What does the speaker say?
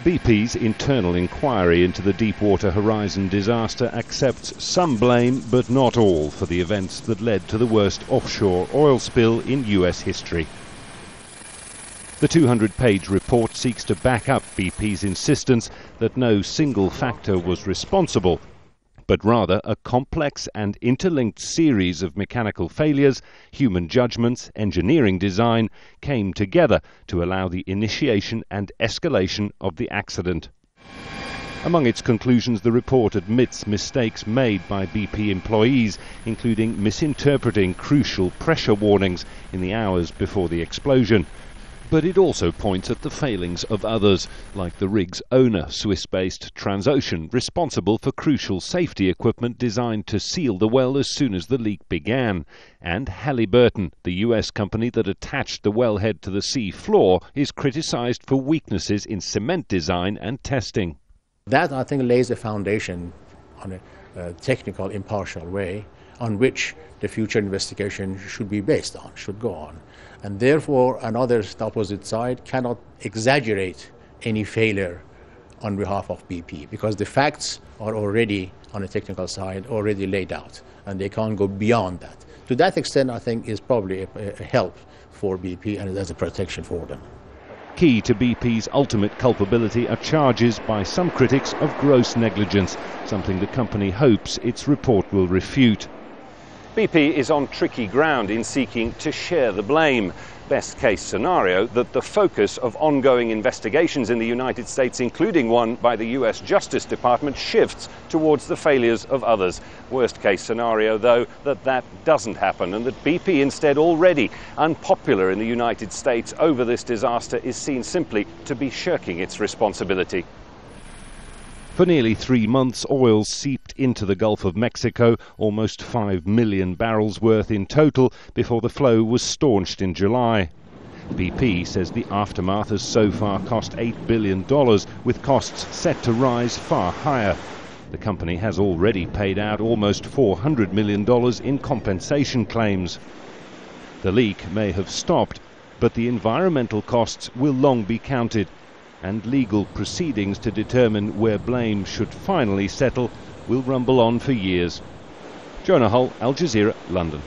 BP's internal inquiry into the Deepwater Horizon disaster accepts some blame, but not all, for the events that led to the worst offshore oil spill in US history. The 200-page report seeks to back up BP's insistence that no single factor was responsible, but rather a complex and interlinked series of mechanical failures, human judgments, engineering design came together to allow the initiation and escalation of the accident. Among its conclusions, the report admits mistakes made by BP employees, including misinterpreting crucial pressure warnings in the hours before the explosion. But it also points at the failings of others, like the rig's owner, Swiss-based Transocean, responsible for crucial safety equipment designed to seal the well as soon as the leak began, and Halliburton, the US company that attached the wellhead to the sea floor, is criticized for weaknesses in cement design and testing. That, I think, lays a foundation on a technical, impartial way on which the future investigation should be based on, should go on. And therefore, another, the opposite side, cannot exaggerate any failure on behalf of BP, because the facts are already, on the technical side, already laid out, and they can't go beyond that. To that extent, I think, is probably a help for BP, and as a protection for them. Key to BP's ultimate culpability are charges by some critics of gross negligence, something the company hopes its report will refute. BP is on tricky ground in seeking to share the blame. Best case scenario that the focus of ongoing investigations in the United States, including one by the US Justice Department, shifts towards the failures of others. Worst case scenario, though, that doesn't happen, and that BP, instead already unpopular in the United States over this disaster, is seen simply to be shirking its responsibility. For nearly 3 months, oil seeped into the Gulf of Mexico, almost 5 million barrels worth in total, before the flow was staunched in July. BP says the aftermath has so far cost $8 billion, with costs set to rise far higher. The company has already paid out almost $400 million in compensation claims. The leak may have stopped, but the environmental costs will long be counted, and legal proceedings to determine where blame should finally settle will rumble on for years. Jonah, Al Jazeera, London.